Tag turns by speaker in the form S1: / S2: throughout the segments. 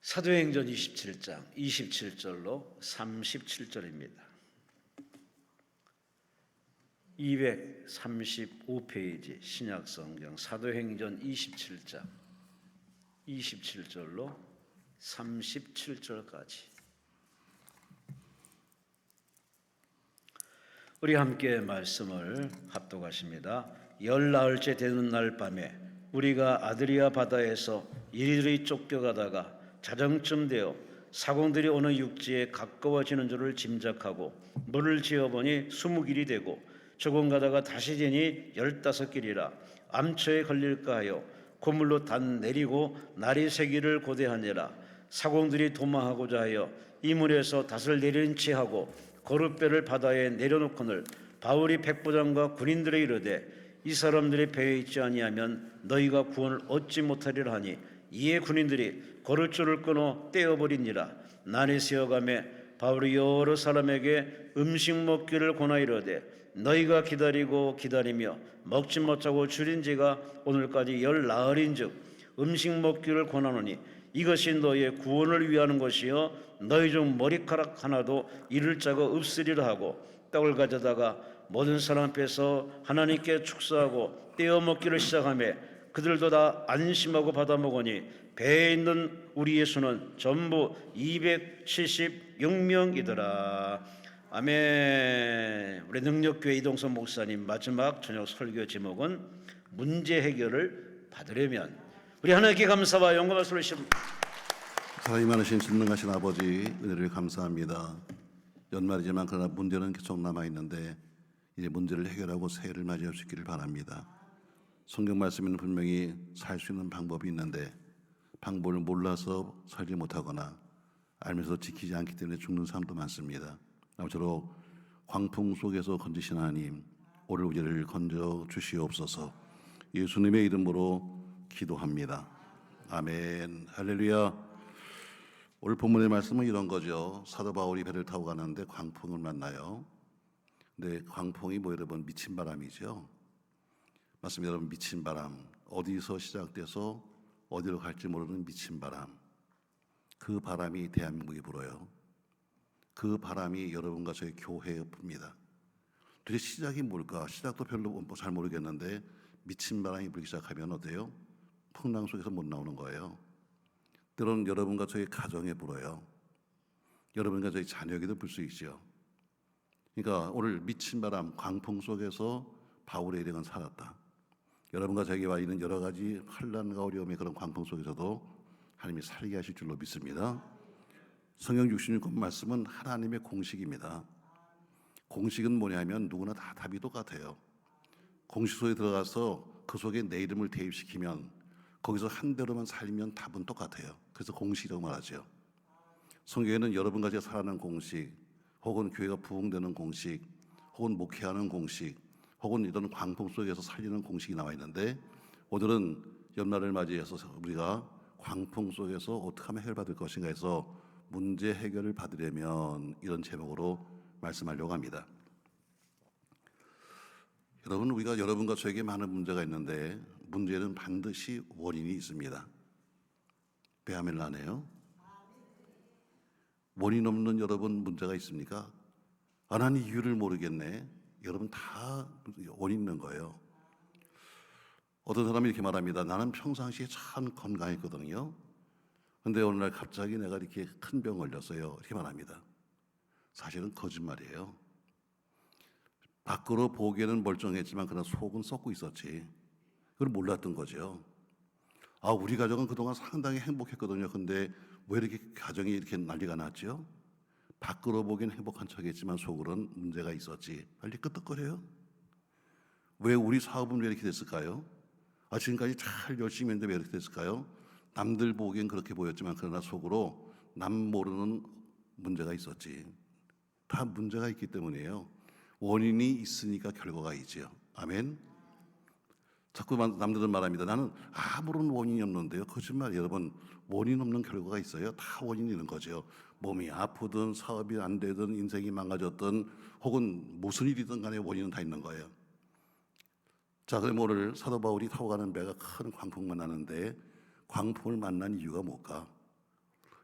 S1: 사도행전 27장 27절로 37절입니다. 235페이지 신약성경 사도행전 27장 27절로 37절까지 우리 함께 말씀을 합독하십니다. 열 나흘째 되는 날 밤에 우리가 아드리아 바다에서 이리저리 쫓겨가다가 자정쯤 되어 사공들이 어느 육지에 가까워지는 줄을 짐작하고 물을 지어보니 20길이 되고 조금 가다가 다시 재니 15길이라 암초에 걸릴까 하여 고물로 단 내리고 날이 새기를 고대하니라. 사공들이 도망하고자 하여 이 물에서 닷을 내린 채 하고 거룻배를 바다에 내려놓거늘 바울이 백부장과 군인들에 이르되 이 사람들이 배에 있지 아니하면 너희가 구원을 얻지 못하리라 하니 이에 군인들이 거룻줄을 끊어 떼어버리니라. 날이 새어가매 바울이 여러 사람에게 음식 먹기를 권하 이르되 너희가 기다리고 기다리며 먹지 못하고 줄인 지가 오늘까지 열 나흘인즉 음식 먹기를 권하노니 이것이 너희의 구원을 위하는 것이요 너희 중 머리카락 하나도 잃을 자가 없으리라 하고 떡을 가져다가 모든 사람 앞에서 하나님께 축사하고 떼어 먹기를 시작하며 그들도 다 안심하고 받아 먹으니 배에 있는 우리의 수는 전부 276명이더라. 아멘. 우리 능력교회 이동선 목사님 마지막 저녁 설교 제목은 문제 해결을 받으려면. 우리 하나님께 감사와 영광을 돌리십니다.
S2: 사랑이 많으신 전능하신 아버지 은혜를 감사합니다. 연말이지만 그러나 문제는 계속 남아있는데 이제 문제를 해결하고 새해를 맞이할 수 있기를 바랍니다. 성경 말씀에는 분명히 살 수 있는 방법이 있는데 방법을 몰라서 살지 못하거나 알면서 지키지 않기 때문에 죽는 사람도 많습니다. 아무쪼록 광풍 속에서 건지신 하나님, 오늘 우리를 건져 주시옵소서. 예수님의 이름으로 기도합니다. 아멘. 할렐루야. 오늘 본문의 말씀은 이런 거죠. 사도 바울이 배를 타고 가는데 광풍을 만나요. 근데 광풍이 뭐 여러분 미친 바람이죠. 맞습니다. 여러분 미친 바람, 어디서 시작돼서 어디로 갈지 모르는 미친 바람, 그 바람이 대한민국에 불어요. 그 바람이 여러분과 저희 교회에 붑니다. 도대체 시작이 뭘까? 시작도 별로 잘 모르겠는데 미친 바람이 불기 시작하면 어때요? 풍랑 속에서 못 나오는 거예요. 때로는 여러분과 저희 가정에 불어요. 여러분과 저희 자녀에게도 불 수 있죠. 그러니까 오늘 미친 바람, 광풍 속에서 바울의 일행은 살았다. 여러분과 저에게 와 있는 여러 가지 환난과 어려움의 그런 광풍 속에서도 하나님이 살게 하실 줄로 믿습니다. 성경 66권 말씀은 하나님의 공식입니다. 공식은 뭐냐면 누구나 다 답이 똑같아요. 공식 속에 들어가서 그 속에 내 이름을 대입시키면 거기서 한 대로만 살면 답은 똑같아요. 그래서 공식이라고 말하죠. 성경에는 여러분과 제가 살아가는 공식, 혹은 교회가 부흥되는 공식, 혹은 목회하는 공식, 혹은 이런 광풍 속에서 살리는 공식이 나와 있는데 오늘은 연말을 맞이해서 우리가 광풍 속에서 어떻게 하면 해결받을 것인가 해서 문제 해결을 받으려면 이런 제목으로 말씀하려고 합니다. 여러분, 우리가 여러분과 저에게 많은 문제가 있는데 문제는 반드시 원인이 있습니다. 배아멘 나네요. 원인 없는 여러분 문제가 있습니까? 난 이유를 모르겠네. 여러분 다 원인 있는 거예요. 어떤 사람이 이렇게 말합니다. 나는 평상시에 참 건강했거든요. 근데 어느 날 갑자기 내가 이렇게 큰 병 걸렸어요. 이렇게 말합니다. 사실은 거짓말이에요. 밖으로 보기에는 멀쩡했지만 그러나 속은 썩고 있었지. 그걸 몰랐던 거죠. 우리 가정은 그동안 상당히 행복했거든요. 근데 왜 이렇게 가정이 이렇게 난리가 났죠? 밖으로 보기엔 행복한 척했지만 속으로는 문제가 있었지. 빨리 끄떡거려요. 왜 우리 사업은 왜 이렇게 됐을까요? 지금까지 잘 열심히 했는데 왜 이렇게 됐을까요? 남들 보기엔 그렇게 보였지만 그러나 속으로 남 모르는 문제가 있었지. 다 문제가 있기 때문이에요. 원인이 있으니까 결과가 있지요. 아멘. 자꾸 남들은 말합니다. 나는 아무런 원인이 없는데요. 거짓말. 여러분, 원인 없는 결과가 있어요. 다 원인이 있는 거죠. 몸이 아프든 사업이 안 되든 인생이 망가졌든 혹은 무슨 일이든 간에 원인은 다 있는 거예요. 자, 그럼 오늘 사도 바울이 타고 가는 배가 큰 광풍 만나는데 광풍을 만난 이유가 뭘까?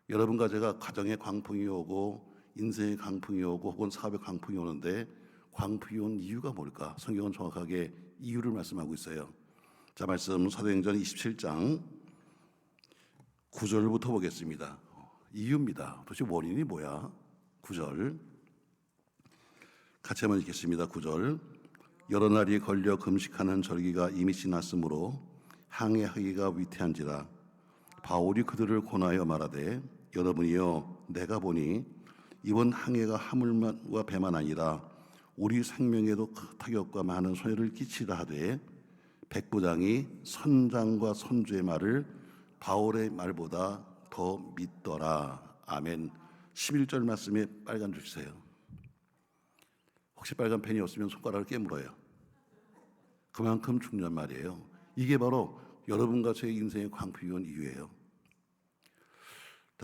S2: 여러분과 제가 가정의 광풍이 오고 인생의 광풍이 오고 혹은 사업의 광풍이 오는데 광풍이 온 이유가 뭘까? 성경은 정확하게 이유를 말씀하고 있어요. 자, 말씀 사도행전 27장 9절부터 보겠습니다. 이유입니다. 도대체 원인이 뭐야? 9절 같이 한번 읽겠습니다. 9절 여러 날이 걸려 금식하는 절기가 이미 지났으므로 항해하기가 위태한지라 바울이 그들을 권하여 말하되 여러분이여 내가 보니 이번 항해가 화물과 배만 아니라 우리 생명에도 타격과 많은 손해를 끼치라 하되 백부장이 선장과 선주의 말을 바울의 말보다 더 믿더라. 아멘. 11절 말씀에 빨간 줄 주세요. 혹시 빨간 펜이 없으면 손가락을 깨물어요. 그만큼 중요한 말이에요. 이게 바로 여러분과 제 인생의 광풍이 온 이유예요.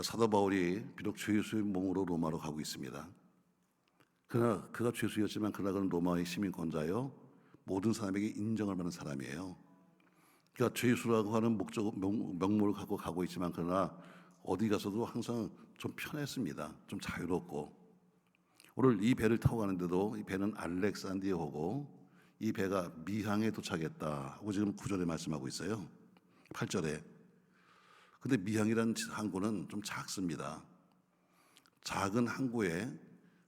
S2: 사도 바울이 비록 죄수의 몸으로 로마로 가고 있습니다. 그러나 그가 죄수였지만 그러나 그는 로마의 시민권자요 모든 사람에게 인정을 받는 사람이에요. 그러니까 죄수라고 하는 명목을 갖고 가고 있지만 그러나 어디 가서도 항상 좀 편했습니다. 좀 자유롭고. 오늘 이 배를 타고 가는데도 이 배는 알렉산드리아호고 이 배가 미항에 도착했다 하고 지금 9절에 말씀하고 있어요. 8절에. 근데 미항이라는 항구는 좀 작습니다. 작은 항구에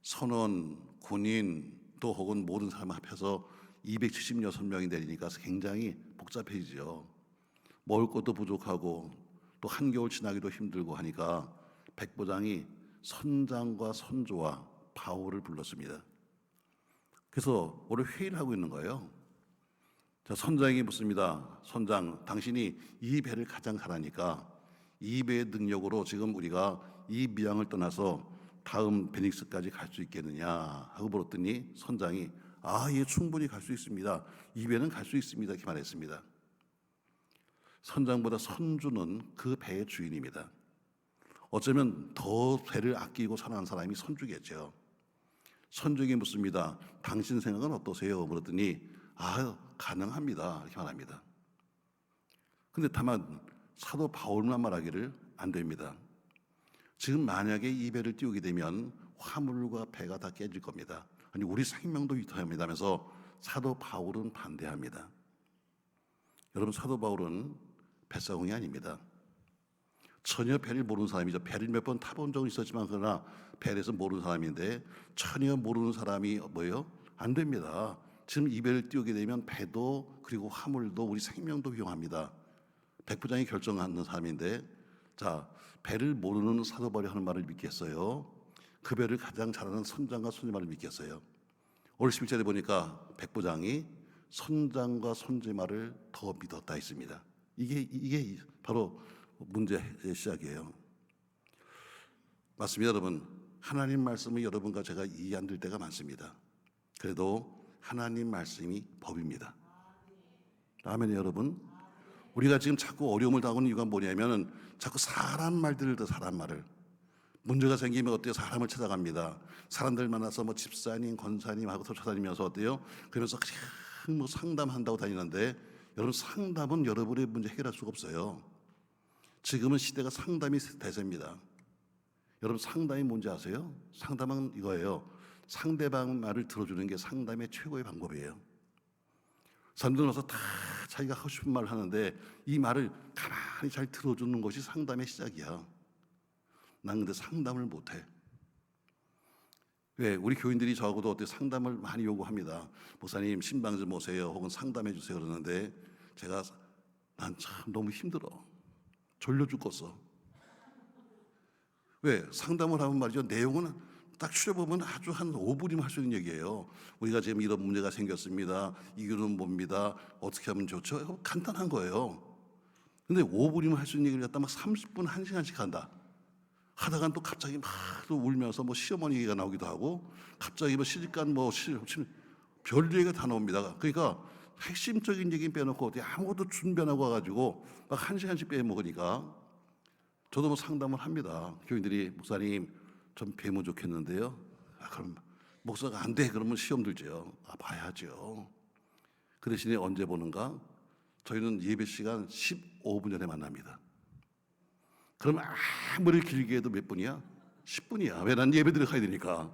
S2: 선원, 군인 또 혹은 모든 사람 합해서 276명이 내리니까 굉장히 복잡해지죠. 먹을 것도 부족하고 또 한겨울 지나기도 힘들고 하니까 백부장이 선장과 선조와 바울을 불렀습니다. 그래서 오늘 회의를 하고 있는 거예요. 자, 선장이 묻습니다. 선장, 당신이 이 배를 가장 잘하니까 이 배의 능력으로 지금 우리가 이 미항을 떠나서 다음 베닉스까지 갈 수 있겠느냐 하고 물었더니 선장이 예, 충분히 갈 수 있습니다. 이 배는 갈 수 있습니다. 이렇게 말했습니다. 선장보다 선주는 그 배의 주인입니다. 어쩌면 더 배를 아끼고 사랑하는 사람이 선주겠죠. 선주에게 묻습니다. 당신 생각은 어떠세요? 물었더니 가능합니다. 이렇게 말합니다. 근데 다만 사도 바울만 말하기를 안 됩니다. 지금 만약에 이 배를 띄우게 되면 화물과 배가 다 깨질 겁니다. 아니 우리 생명도 위태합니다 하면서 사도 바울은 반대합니다. 여러분 사도 바울은 뱃사공이 아닙니다. 전혀 배를 모르는 사람이죠. 배를 몇 번 타본 적은 있었지만 그러나 배에서 모르는 사람인데 전혀 모르는 사람이 뭐예요? 안 됩니다. 지금 이 배를 띄우게 되면 배도 그리고 화물도 우리 생명도 위험합니다. 백부장이 결정하는 사람인데 자 배를 모르는 사도 바울이 하는 말을 믿겠어요? 그 배를 가장 잘하는 선장과 선주의 말을 믿겠어요? 오늘 11절에 보니까 백부장이 선장과 선주의 말을 더 믿었다 했습니다. 이게 바로 문제의 시작이에요. 맞습니다, 여러분. 하나님 말씀을 여러분과 제가 이해 안 될 때가 많습니다. 그래도 하나님 말씀이 법입니다. 아멘, 여러분. 우리가 지금 자꾸 어려움을 당하는 이유가 뭐냐면 자꾸 사람 말들을 더 사람 말을 문제가 생기면 어때요? 사람을 찾아갑니다. 사람들 만나서 뭐 집사님, 권사님 하고 찾아다니면서 어때요? 그러면서 그냥 뭐 상담한다고 다니는데 여러분 상담은 여러분의 문제 해결할 수가 없어요. 지금은 시대가 상담이 대세입니다. 여러분 상담이 뭔지 아세요? 상담은 이거예요. 상대방 말을 들어주는 게 상담의 최고의 방법이에요. 사람들은 와서 다 자기가 하고 싶은 말을 하는데 이 말을 가만히 잘 들어주는 것이 상담의 시작이야. 난 근데 상담을 못해. 왜? 우리 교인들이 저하고도 어떻게 상담을 많이 요구합니다. 목사님 신방 좀 오세요. 혹은 상담해 주세요. 그러는데 제가 난 참 너무 힘들어. 졸려 죽겠어. 왜? 상담을 하면 말이죠. 내용은 딱 추려보면 아주 한 5분이면 할 수 있는 얘기예요. 우리가 지금 이런 문제가 생겼습니다. 이유는 뭡니다. 어떻게 하면 좋죠? 간단한 거예요. 근데 5분이면 할 수 있는 얘기를 갖다 막 30분, 1시간씩 한다. 하다간 또 갑자기 막 또 울면서 뭐 시어머니 얘기가 나오기도 하고 갑자기 뭐 시집간 뭐 별 얘기가 다 나옵니다. 그러니까 핵심적인 얘기는 빼놓고 어디 아무것도 준비 안 하고 와가지고 막 1시간씩 빼먹으니까 저도 뭐 상담을 합니다. 교인들이 목사님 좀 뵈면 좋겠는데요. 그럼 목사가 안 돼. 그러면 시험 들죠. 봐야죠. 그 대신에 언제 보는가? 저희는 예배 시간 15분 전에 만납니다. 그럼 아무리 길게 해도 몇 분이야? 10분이야. 왜? 난 예배 드려 가야 되니까.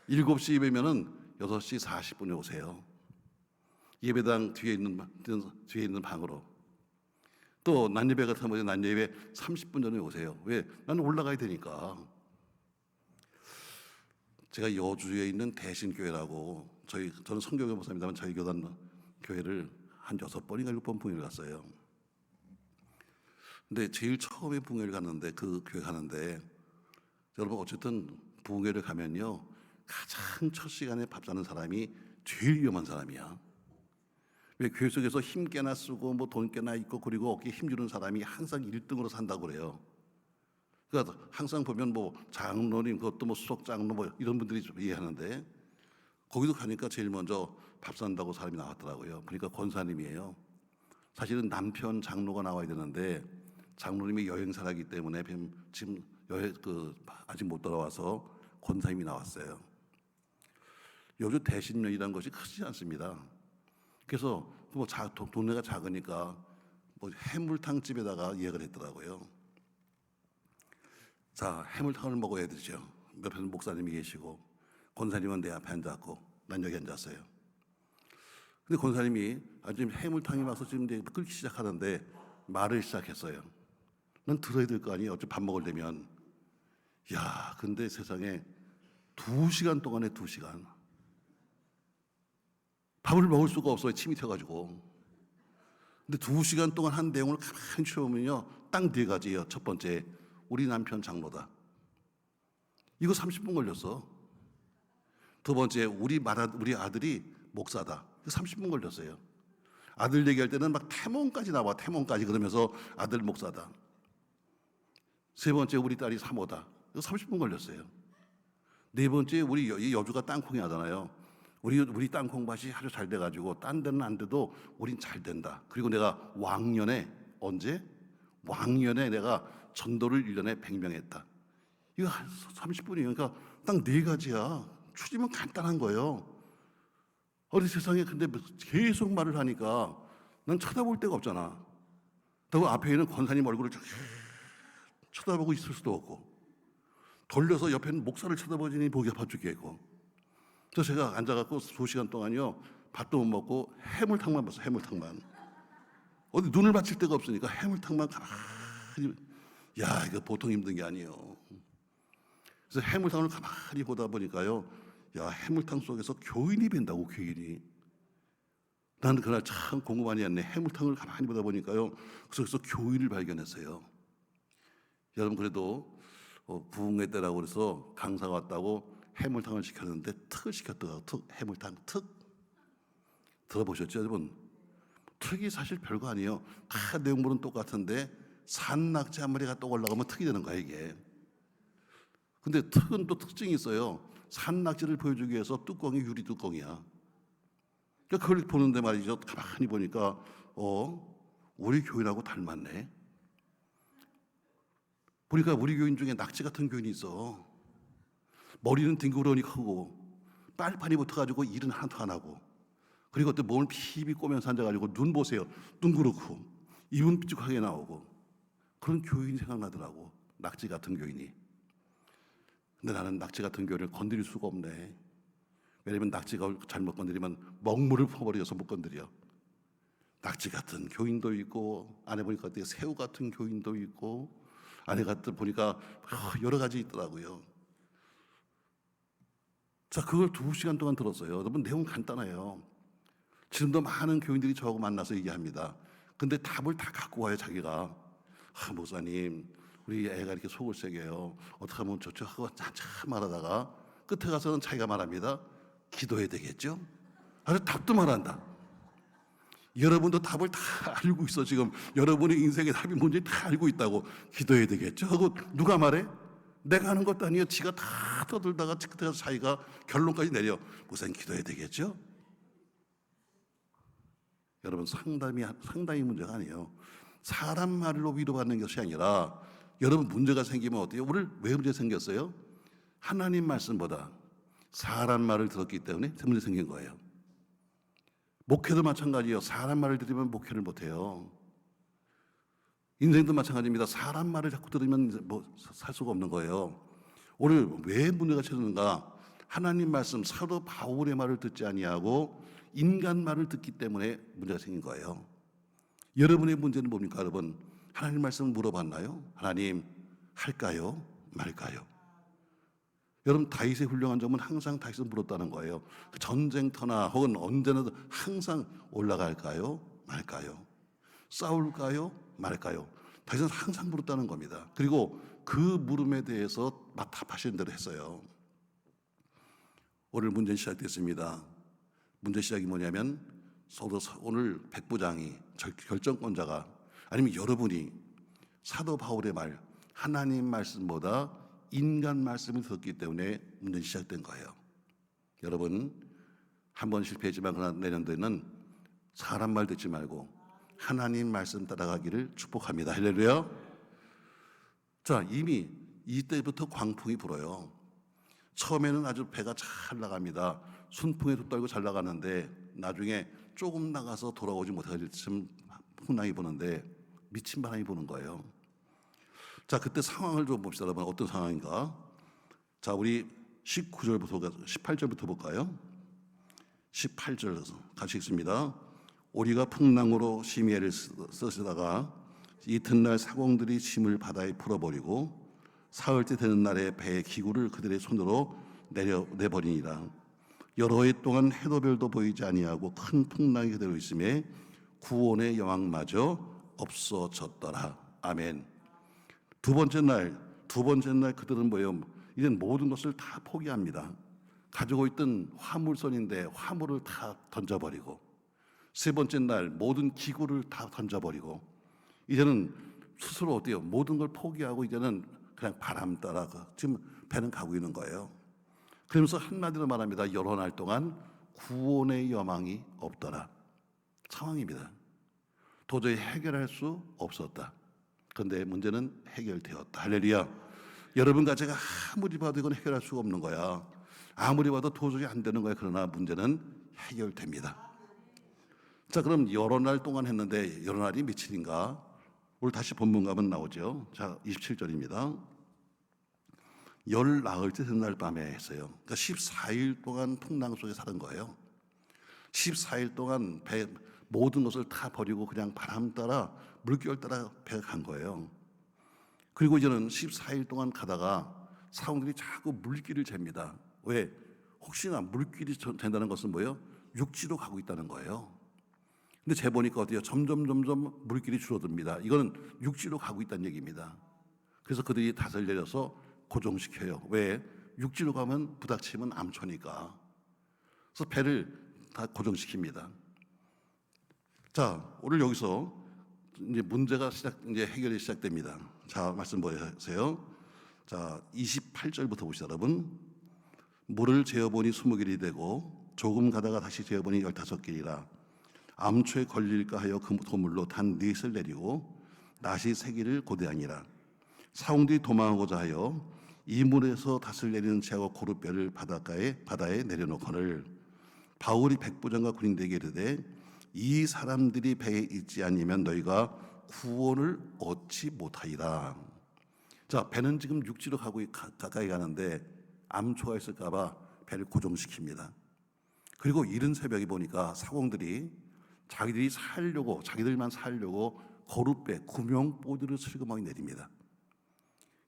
S2: 7시 예배면은 6시 40분에 오세요. 예배당 뒤에 있는 방으로. 또 낮예배 같으면 낮예배 30분 전에 오세요. 왜? 나는 올라가야 되니까. 제가 여주에 있는 대신교회라고 저는 성교회 목사입니다만 저희 교단 교회를 한 6번인가 7번 붕회를 갔어요. 근데 제일 처음에 붕회를 갔는데 그 교회 가는데 여러분 어쨌든 붕회를 가면요 가장 첫 시간에 밥 사는 사람이 제일 위험한 사람이야. 왜? 교회 속에서 힘 깨나 쓰고 뭐 돈 깨나 있고 그리고 어깨에 힘주는 사람이 항상 1등으로 산다고 그래요. 그러니까 항상 보면 뭐 장로님 그것도 뭐 수석 장로 뭐 이런 분들이 좀 이해하는데 거기도 가니까 제일 먼저 밥 산다고 사람이 나왔더라고요. 그러니까 권사님이에요. 사실은 남편 장로가 나와야 되는데 장로님이 여행사라기 때문에 지금 아직 못 돌아와서 권사님이 나왔어요. 여주 대신면이라는 것이 크지 않습니다. 그래서 뭐 동네가 작으니까 뭐 해물탕 집에다가 예약을 했더라고요. 자, 해물탕을 먹어야 되죠. 옆에는 목사님이 계시고 권사님은 내 앞에 앉았고 난 여기 앉았어요. 근데 권사님이 지금 해물탕이 와서 지금 이제 끓기 시작하는데 말을 시작했어요. 난 들어야 될 거 아니에요. 어차피 밥 먹을 때면. 야, 근데 세상에 2시간 동안에 2시간 밥을 먹을 수가 없어요. 침이 튀어가지고. 근데 2시간 동안 한 내용을 가만히 치워보면요, 딱 4가지예요. 첫 번째, 우리 남편 장로다. 이거 30분 걸렸어. 두 번째, 우리 아들이 목사다. 이거 30분 걸렸어요. 아들 얘기할 때는 막 태몽까지 나와. 태몽까지 그러면서 아들 목사다. 세 번째, 우리 딸이 사모다. 이거 30분 걸렸어요. 네 번째, 우리 여주가 땅콩이 하잖아요. 우리 땅콩밭이 아주 잘 돼가지고 딴 데는 안 돼도 우린 잘 된다. 그리고 내가 왕년에 언제? 왕년에 내가 전도를 1년에 100명 했다. 이거 30분이에요. 그러니까 딱 4가지야. 추지면 간단한 거예요. 어디 세상에 근데 계속 말을 하니까 난 쳐다볼 데가 없잖아. 또 앞에 있는 권사님 얼굴을 쳐다보고 있을 수도 없고 돌려서 옆에 있는 목사를 쳐다보니 보기 아파 죽겠고 그래서 제가 앉아갖고 2시간 동안요 밥도 못 먹고 해물탕만 봤어. 해물탕만. 어디 눈을 맞힐 데가 없으니까 해물탕만 가만히. 야, 이거 보통 힘든 게 아니에요. 그래서 해물탕을 가만히 보다 보니까요, 야, 해물탕 속에서 교인이 뵌다고. 교인이. 나는 그날 참 공부 많이 했네. 해물탕을 가만히 보다 보니까요, 그 속에서 교인을 발견했어요. 여러분, 그래도 부흥회 때라고 그래서 강사가 왔다고 해물탕을 시켰는데 특을 시켰더라고요. 해물탕 특. 들어보셨죠, 여러분? 특이 사실 별거 아니에요. 다 내용물은 똑같은데 산낙지 한 마리가 또 올라가면 특이 되는 거야, 이게. 근데 특은 또 특징이 있어요. 산낙지를 보여주기 위해서 뚜껑이 유리 뚜껑이야. 그러니까 그걸 보는데 말이죠. 가만히 보니까 우리 교인하고 닮았네. 보니까 우리 교인 중에 낙지 같은 교인이 있어. 머리는 딩그러니 크고 빨판이 붙어가지고 일은 하나도 안 하고 그리고 또 몸을 피비 꼬면서 앉아가지고 눈 보세요. 둥그렇고 입은 삐죽하게 나오고 그런 교인이 생각나더라고. 낙지 같은 교인이. 근데 나는 낙지 같은 교인을 건드릴 수가 없네. 왜냐면 낙지가 잘못 건드리면 먹물을 퍼버려서 못 건드려. 낙지 같은 교인도 있고 안에 보니까 새우 같은 교인도 있고 안에 보니까 여러 가지 있더라고요. 자, 그걸 2시간 동안 들었어요. 여러분, 내용 간단해요. 지금도 많은 교인들이 저하고 만나서 얘기합니다. 근데 답을 다 갖고 와요, 자기가. 목사님, 우리 애가 이렇게 속을 새겨요. 어떻게 하면 좋죠? 하고 한참 말하다가 끝에 가서는 자기가 말합니다. 기도해야 되겠죠? 아주 답도 말한다. 여러분도 답을 다 알고 있어. 지금 여러분의 인생의 답이 뭔지 다 알고 있다고. 기도해야 되겠죠? 하고 누가 말해? 내가 하는 것도 아니에요. 지가 다 떠들다가 끝에 가서 자기가 결론까지 내려. 목사님 기도해야 되겠죠? 여러분, 상당히 문제가 아니에요. 사람 말로 위로받는 것이 아니라 여러분 문제가 생기면 어때요? 오늘 왜 문제 생겼어요? 하나님 말씀보다 사람 말을 들었기 때문에 문제 생긴 거예요. 목회도 마찬가지예요. 사람 말을 들으면 목회를 못해요. 인생도 마찬가지입니다. 사람 말을 자꾸 들으면 살 수가 없는 거예요. 오늘 왜 문제가 생기는가? 하나님 말씀 사도 바울의 말을 듣지 아니하고 인간 말을 듣기 때문에 문제가 생긴 거예요. 여러분의 문제는 뭡니까, 여러분? 하나님 말씀을 물어봤나요? 하나님 할까요? 말까요? 여러분, 다윗의 훌륭한 점은 항상 다윗을 물었다는 거예요. 전쟁터나 혹은 언제나 항상 올라갈까요? 말까요? 싸울까요? 말까요? 다윗은 항상 물었다는 겁니다. 그리고 그 물음에 대해서 답하시는 대로 했어요. 오늘 문제 시작됐습니다. 문제 시작이 뭐냐면 오늘 백부장이 결정권자가 아니면 여러분이 사도 바울의 말 하나님 말씀보다 인간 말씀을 들었기 때문에 문제 시작된 거예요. 여러분 한 번 실패했지만 그러나 내년도에는 사람 말 듣지 말고 하나님 말씀 따라가기를 축복합니다. 할렐루야. 자, 이미 이때부터 광풍이 불어요. 처음에는 아주 배가 잘 나갑니다. 순풍에도 떨고 잘 나가는데 나중에 조금 나가서 돌아오지 못하게 지금 풍랑이 부는데 미친 바람이 부는 거예요. 자, 그때 상황을 좀 봅시다. 여러분 어떤 상황인가? 자, 우리 19절부터 18절부터 볼까요? 18절 같이 읽습니다. 우리가 풍랑으로 심의를 쓰시다가 이튿날 사공들이 짐을 바다에 풀어버리고 사흘째 되는 날에 배의 기구를 그들의 손으로 내버리니라. 여러 해 동안 해도 별도 보이지 아니하고 큰 풍랑이 그대로 있음에 구원의 여왕마저 없어졌더라. 아멘. 두 번째 날 그들은 뭐예요? 이제 모든 것을 다 포기합니다. 가지고 있던 화물선인데 화물을 다 던져버리고, 세 번째 날 모든 기구를 다 던져버리고, 이제는 스스로 어때요? 모든 걸 포기하고 이제는 그냥 바람 따라 지금 배는 가고 있는 거예요. 그러면서 한마디로 말합니다. 여러 날 동안 구원의 여망이 없더라. 상황입니다. 도저히 해결할 수 없었다. 그런데 문제는 해결되었다. 할렐루야. 여러분과 제가 아무리 봐도 이건 해결할 수가 없는 거야. 아무리 봐도 도저히 안 되는 거야. 그러나 문제는 해결됩니다. 자, 그럼 여러 날 동안 했는데 여러 날이 며칠인가? 오늘 다시 본문 가면 나오죠. 자, 27절입니다. 열 나흘째 된 날 밤에 했어요. 그러니까 14일 동안 풍랑 속에 사는 거예요. 14일 동안 배 모든 것을 다 버리고 그냥 바람 따라 물결 따라 배가 간 거예요. 그리고 이제는 14일 동안 가다가 사람들이 자꾸 물길을 잽니다. 왜? 혹시나 물길이 된다는 것은 뭐예요? 육지로 가고 있다는 거예요. 근데 재보니까 어때요? 점점 물길이 줄어듭니다. 이거는 육지로 가고 있다는 얘기입니다. 그래서 그들이 닷을 내려서 고정시켜요. 왜? 육지로 가면 부닥치면 암초니까. 그래서 배를 다 고정시킵니다. 자, 오늘 여기서 이제 문제가 이제 해결이 시작됩니다. 자, 말씀 보세요. 자, 28절부터 보시죠, 여러분. 물을 재어보니 20길이 되고 조금 가다가 다시 재어보니 15길이라. 암초에 걸릴까 하여 그 도물로 단 넷을 내리고 낫이 3길을 고대하니라. 사공들이 도망하고자 하여 이 물에서 닷을 내리는 채하고 고룻배를 바다에 내려놓거늘 바울이 백부장과 군인들에게 이르되 이 사람들이 배에 있지 아니면 너희가 구원을 얻지 못하리라. 자, 배는 지금 육지로 가까이 가는데 암초가 있을까봐 배를 고정시킵니다. 그리고 이른 새벽에 보니까 사공들이 자기들만 살려고 거룻배 구명보드를 슬그머니 내립니다.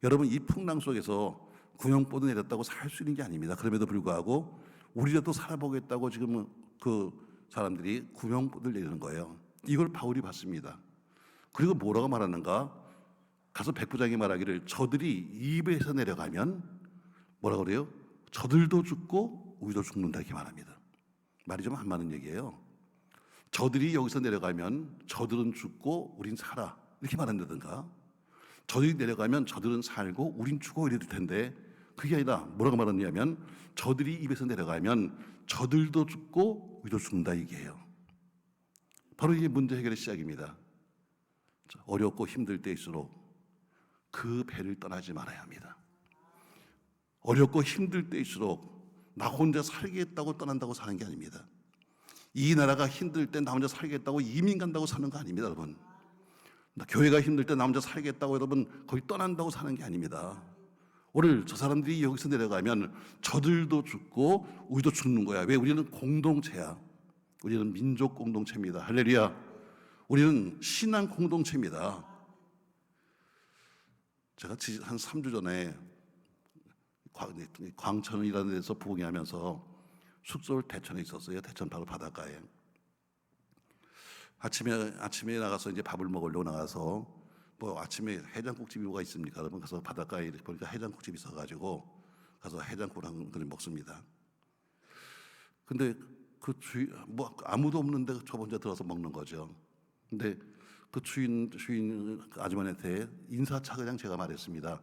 S2: 여러분, 이 풍랑 속에서 구명보드 내렸다고 살 수 있는 게 아닙니다. 그럼에도 불구하고 우리라도 살아보겠다고 지금 그 사람들이 구명보드를 내리는 거예요. 이걸 바울이 봤습니다. 그리고 뭐라고 말하는가? 가서 백부장이 말하기를 저들이 이 배에서 내려가면 뭐라고 그래요? 저들도 죽고 우리도 죽는다 이렇게 말합니다. 말이 좀 안 맞는 얘기예요. 저들이 여기서 내려가면 저들은 죽고 우린 살아 이렇게 말한다든가, 저들이 내려가면 저들은 살고 우린 죽어 이래도 텐데 그게 아니라 뭐라고 말하냐면 저들이 입에서 내려가면 저들도 죽고 우리도 죽는다 이게요. 바로 이게 문제 해결의 시작입니다. 어렵고 힘들 때일수록 그 배를 떠나지 말아야 합니다. 어렵고 힘들 때일수록 나 혼자 살겠다고 떠난다고 사는 게 아닙니다. 이 나라가 힘들 때 나 혼자 살겠다고 이민 간다고 사는 거 아닙니다, 여러분. 교회가 힘들 때 나 혼자 살겠다고 여러분 거기 떠난다고 사는 게 아닙니다. 오늘 저 사람들이 여기서 내려가면 저들도 죽고 우리도 죽는 거야. 왜? 우리는 공동체야. 우리는 민족 공동체입니다. 할렐루야. 우리는 신앙 공동체입니다. 제가 한 3주 전에 광천이라는 데서 부흥하면서 숙소를 대천에 있었어요. 대천 바로 바닷가에. 아침에 나가서 이제 밥을 먹으려고 나가서 뭐 아침에 해장국집이 뭐가 있습니까? 여러분 가서 바닷가에 보니까 해장국집이 있어가지고 가서 해장국 한 그릇 먹습니다. 근데 그 주인 뭐 아무도 없는데 저 혼자 들어서 먹는 거죠. 근데 그 주인 아주머니한테 인사차 그냥 제가 말했습니다.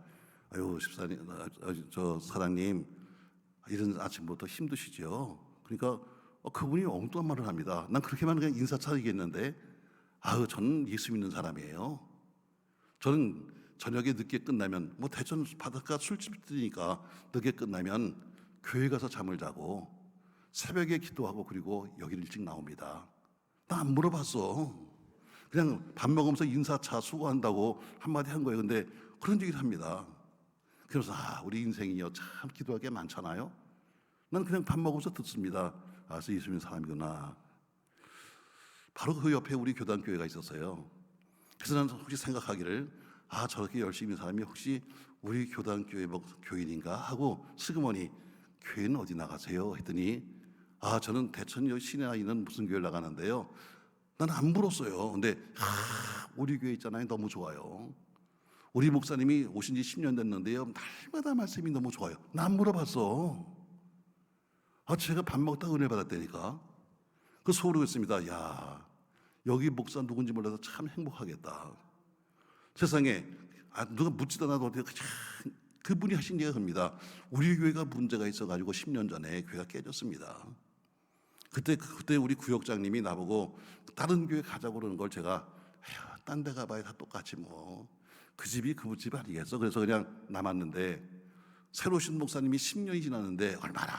S2: 아유 집사님, 저 사장님 이런 아침부터 힘드시죠? 그러니까 그분이 엉뚱한 말을 합니다. 난 그렇게만 그냥 인사차 얘기했는데 아유 저는 예수 믿는 사람이에요. 저는 저녁에 늦게 끝나면 뭐 대전 바닷가 술집이니까 늦게 끝나면 교회 가서 잠을 자고 새벽에 기도하고 그리고 여기를 일찍 나옵니다. 나 안 물어봤어. 그냥 밥 먹으면서 인사차 수고한다고 한마디 한 거예요. 근데 그런 얘기를 합니다. 그래서 우리 인생이요 참 기도할 게 많잖아요. 난 그냥 밥 먹으면서 듣습니다. 예수 믿는 사람이구나. 바로 그 옆에 우리 교단교회가 있었어요. 그래서 나는 혹시 생각하기를 저렇게 열심히 있는 사람이 혹시 우리 교단교회 교인인가 하고 슬그머니 교회는 어디 나가세요? 했더니 저는 대천 시내에 있는 무슨 교회를 나가는데요. 난 안 물었어요. 근데 우리 교회 있잖아요. 너무 좋아요. 우리 목사님이 오신 지 10년 됐는데요. 날마다 말씀이 너무 좋아요. 난 안 물어봤어. 제가 밥 먹다 은혜 받았다니까. 그 속으로 했습니다. 야, 여기 목사 누군지 몰라서 참 행복하겠다. 세상에 누가 묻지도 않아도 그분이 하신 얘기가 합니다. 우리 교회가 문제가 있어가지고 10년 전에 교회가 깨졌습니다. 그때 우리 구역장님이 나보고 다른 교회 가자고 그러는 걸 제가 딴 데 가봐야 다 똑같이 뭐 그 집이 그 집 아니겠어. 그래서 그냥 남았는데 새로 오신 목사님이 10년이 지났는데 얼마나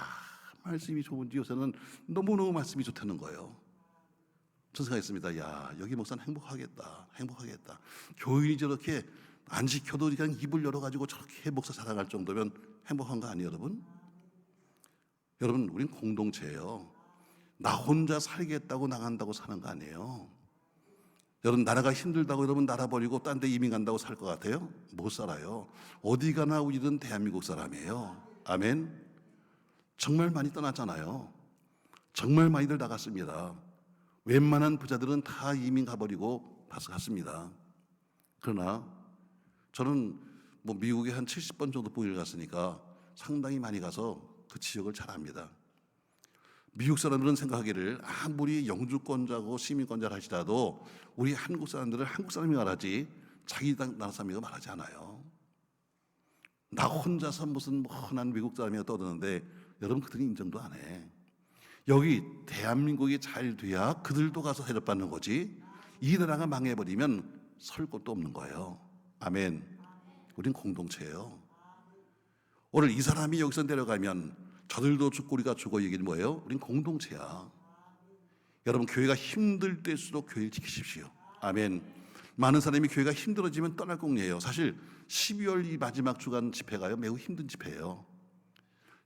S2: 말씀이 좋은지 요새는 너무너무 말씀이 좋다는 거예요. 저 생각했습니다. 야, 여기 목사는 행복하겠다. 교인이 저렇게 안 지켜도 그냥 입을 열어가지고 저렇게 목사 자랑할 정도면 행복한 거 아니에요, 여러분? 여러분, 우린 공동체예요. 나 혼자 살겠다고 나간다고 사는 거 아니에요. 여러분, 나라가 힘들다고 여러분 나라 버리고 딴 데 이민 간다고 살 것 같아요? 못 살아요. 어디 가나 우리는 대한민국 사람이에요. 아멘. 정말 많이 떠났잖아요. 정말 많이들 나갔습니다. 웬만한 부자들은 다 이민 가버리고 갔습니다. 그러나 저는 뭐 미국에 한 70번 정도 부인을 갔으니까 상당히 많이 가서 그 지역을 잘 압니다. 미국 사람들은 생각하기를 아무리 영주권자고 시민권자를 하시더라도 우리 한국 사람들은 한국 사람이 말하지 자기 나라 사람이가 말하지 않아요. 나 혼자서 무슨 난 미국 사람이가 떠드는데 여러분 그들이 인정도 안 해. 여기 대한민국이 잘 돼야 그들도 가서 대접받는 거지. 이 나라가 망해버리면 설 곳도 없는 거예요. 아멘. 우린 공동체예요. 오늘 이 사람이 여기서 내려가면 저들도 죽고 우리가 죽어 얘기는 뭐예요? 우린 공동체야. 여러분 교회가 힘들 때일수록 교회를 지키십시오. 아멘. 많은 사람이 교회가 힘들어지면 떠날 공리예요. 사실 12월 이 마지막 주간 집회가요 매우 힘든 집회예요.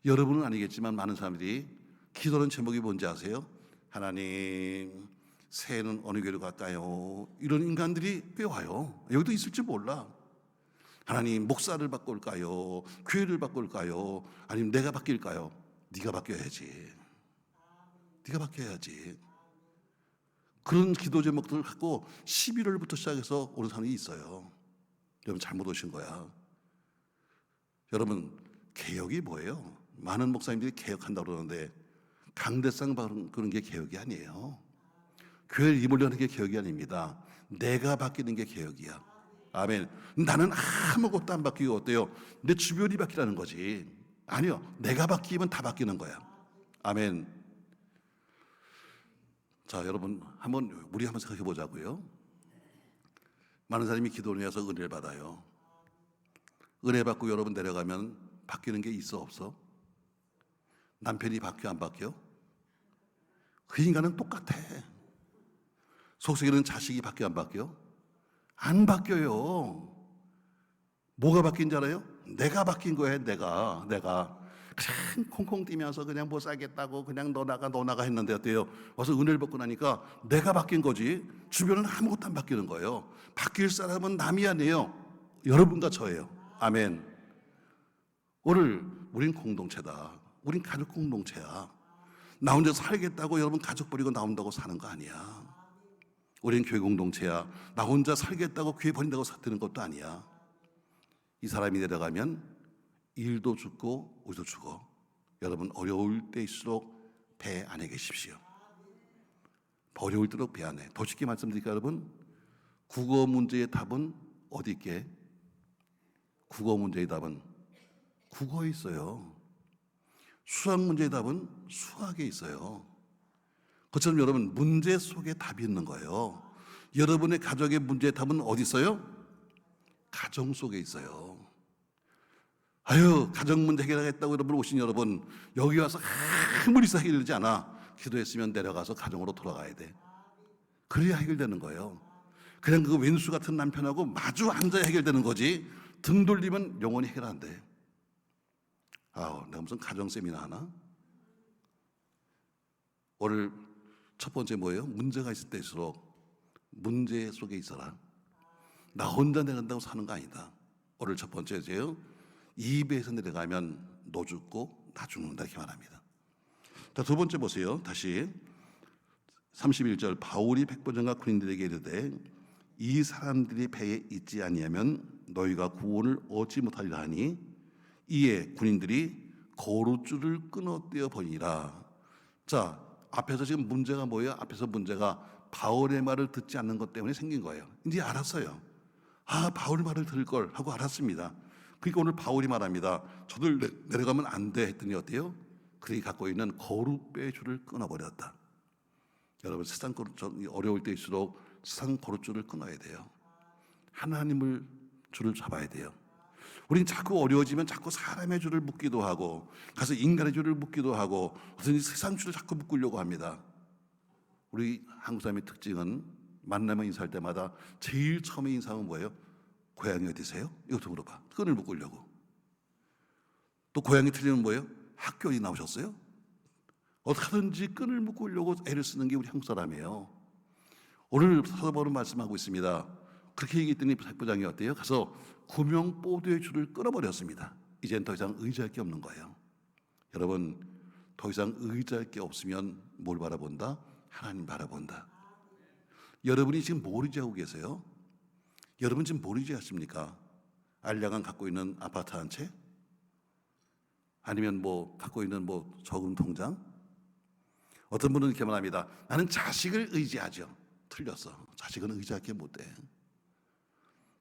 S2: 여러분은 아니겠지만 많은 사람들이 기도하는 제목이 뭔지 아세요? 하나님 새해는 어느 교회로 갈까요? 이런 인간들이 꽤 와요. 여기도 있을지 몰라. 하나님 목사를 바꿀까요? 교회를 바꿀까요? 아니면 내가 바뀔까요? 네가 바뀌어야지. 네가 바뀌어야지. 그런 기도 제목들을 갖고 11월부터 시작해서 오는 사람이 있어요. 여러분 잘못 오신 거야. 여러분 개혁이 뭐예요? 많은 목사님들이 개혁한다고 그러는데 강대상 그런 게 개혁이 아니에요. 교회를 이물려는 게 개혁이 아닙니다. 내가 바뀌는 게 개혁이야. 아멘. 나는 아무것도 안 바뀌고 어때요? 내 주변이 바뀌라는 거지. 아니요. 내가 바뀌면 다 바뀌는 거야. 아멘. 자, 여러분 우리 한번 생각해 보자고요. 많은 사람이 기도를 해서 은혜를 받아요. 은혜 받고 여러분 내려가면 바뀌는 게 있어 없어? 남편이 바뀌어 안 바뀌어? 그 인간은 똑같아. 속속에는 자식이 바뀌어 안 바뀌어? 안 바뀌어요. 뭐가 바뀐 줄 알아요? 내가 바뀐 거예요. 내가 그냥 콩콩 뛰면서 그냥 못 살겠다고 그냥 너 나가 했는데 어때요? 와서 은혜를 받고 나니까 내가 바뀐 거지 주변은 아무것도 안 바뀌는 거예요. 바뀔 사람은 남이 아니에요. 여러분과 저예요. 아멘. 오늘 우린 공동체다. 우린 가족 공동체야. 나 혼자 살겠다고 여러분 가족 버리고 나온다고 사는 거 아니야. 우린 교회 공동체야. 나 혼자 살겠다고 교회 버린다고 사는 것도 아니야. 이 사람이 내려가면 일도 죽고 우리도 죽어. 여러분 어려울 때일수록 배 안에 계십시오. 어려울 때도 배 안에. 더 쉽게 말씀드릴까요 여러분? 국어 문제의 답은 어디 있게? 국어 문제의 답은 국어에 있어요. 수학 문제의 답은 수학에 있어요. 그처럼 여러분 문제 속에 답이 있는 거예요. 여러분의 가족의 문제의 답은 어디 있어요? 가정 속에 있어요. 아유 가정 문제 해결하겠다고 여러분 오신 여러분 여기 와서 아무리 해결되지 않아. 기도했으면 내려가서 가정으로 돌아가야 돼. 그래야 해결되는 거예요. 그냥 그 왼수 같은 남편하고 마주 앉아야 해결되는 거지 등 돌리면 영원히 해결 안 돼. 아우 내가 무슨 가정 세미나 하나? 오늘 첫 번째 뭐예요? 문제가 있을 때일수록 문제 속에 있어라. 나 혼자 내려간다고 사는 거 아니다. 오늘 첫 번째죠. 이 배에서 내려가면 너 죽고 나 죽는다 이렇게 말합니다. 자, 두 번째 보세요. 다시 31절 바울이 백부장과 군인들에게 이르되 이 사람들이 배에 있지 아니하면 너희가 구원을 얻지 못하리라 하니 이에 군인들이 거루줄을 끊어떼어 버리니라. 자, 앞에서 지금 문제가 뭐예요? 앞에서 문제가 바울의 말을 듣지 않는 것 때문에 생긴 거예요. 이제 알았어요. 아, 바울 말을 들을 걸 하고 알았습니다. 그러니까 오늘 바울이 말합니다. 저들 내려가면 안 돼 했더니 어때요? 그들이 갖고 있는 거루뼈의 줄을 끊어버렸다. 여러분 세상 어려울 때일수록 세상 거루줄을 끊어야 돼요. 하나님을 줄을 잡아야 돼요. 우리는 자꾸 어려워지면 자꾸 사람의 줄을 묶기도 하고 가서 인간의 줄을 묶기도 하고 무슨 세상 줄을 자꾸 묶으려고 합니다. 우리 한국 사람의 특징은 만나면 인사할 때마다 제일 처음에 인사하면 뭐예요? 고향이 어디세요? 이것도 물어봐. 끈을 묶으려고. 또 고향이 틀리면 뭐예요? 학교 어디 나오셨어요? 어떻게든지 끈을 묶으려고 애를 쓰는 게 우리 한국 사람이에요. 오늘 사도 바울은 말씀하고 있습니다. 그렇게 얘기했더니 백부장이 어때요? 가서 구명보도의 줄을 끊어버렸습니다. 이젠 더 이상 의지할 게 없는 거예요. 여러분 더 이상 의지할 게 없으면 뭘 바라본다? 하나님 바라본다. 여러분이 지금 뭘 의지하고 계세요? 여러분 지금 뭘 의지하십니까? 알량한 갖고 있는 아파트 한 채? 아니면 뭐 갖고 있는 뭐 저금 통장? 어떤 분은 이렇게 말합니다. 나는 자식을 의지하죠. 틀렸어. 자식은 의지할 게 못 돼.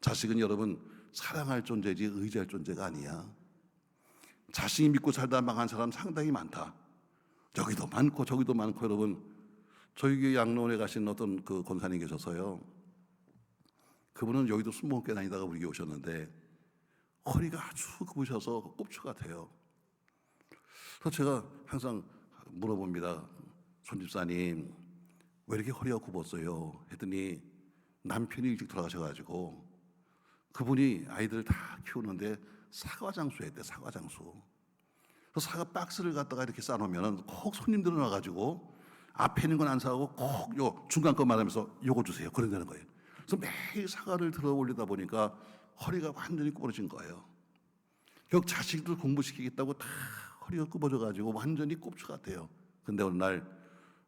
S2: 자식은 여러분 사랑할 존재지 의지할 존재가 아니야. 자식이 믿고 살다 망한 사람 상당히 많다. 여기도 많고 저기도 많고 여러분 저희 교회 양로원에 가신 어떤 그 권사님 계셔서요. 그분은 여기도 20개 다니다가 우리 교회 오셨는데 허리가 아주 굽으셔서 꼽추 같아요. 그래서 제가 항상 물어봅니다. 손 집사님 왜 이렇게 허리가 굽었어요? 했더니 남편이 일찍 돌아가셔가지고 그분이 아이들 다 키우는데 사과장수 했대. 사과장수. 그래서 사과 박스를 갖다가 이렇게 싸놓으면 꼭 손님들이 와가지고 앞에 있는 건 안 사고 꼭 요 중간 거 말하면서 요거 주세요. 그런다는 거예요. 그래서 매일 사과를 들어 올리다 보니까 허리가 완전히 구부러진 거예요. 결국 자식들 공부시키겠다고 다 허리가 굽어져가지고 완전히 꼽추 같아요. 근데 어느 날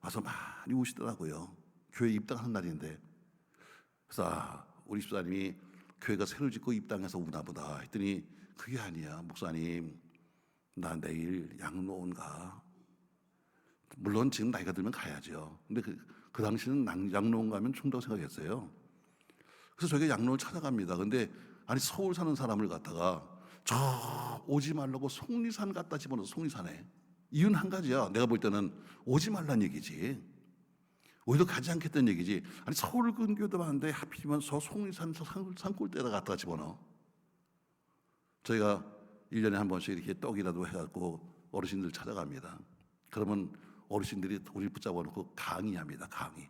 S2: 와서 많이 우시더라고요. 교회 입당하는 날인데. 그래서 우리 집사님이 교회가 새로 짓고 입당해서 우나 보다 했더니 그게 아니야. 목사님 나 내일 양로원 가. 물론 지금 나이가 들면 가야죠. 근데 그 당시는 양로원 가면 충다고 생각했어요. 그래서 저희가 양로원을 찾아갑니다. 근데 아니 서울 사는 사람을 갖다가 저 오지 말라고 속리산 갖다 집어넣어서 속리산에. 이유는 한 가지야. 내가 볼 때는 오지 말란 얘기지. 오히려 가지 않겠다는 얘기지. 아니 서울 근교도 많은데 하필이면 저 속리산 저 산골대에다 갖다 집어넣어. 저희가 1년에 한 번씩 이렇게 떡이라도 해갖고 어르신들 찾아갑니다. 그러면 어르신들이 우리 붙잡아 놓고 강의합니다. 강의.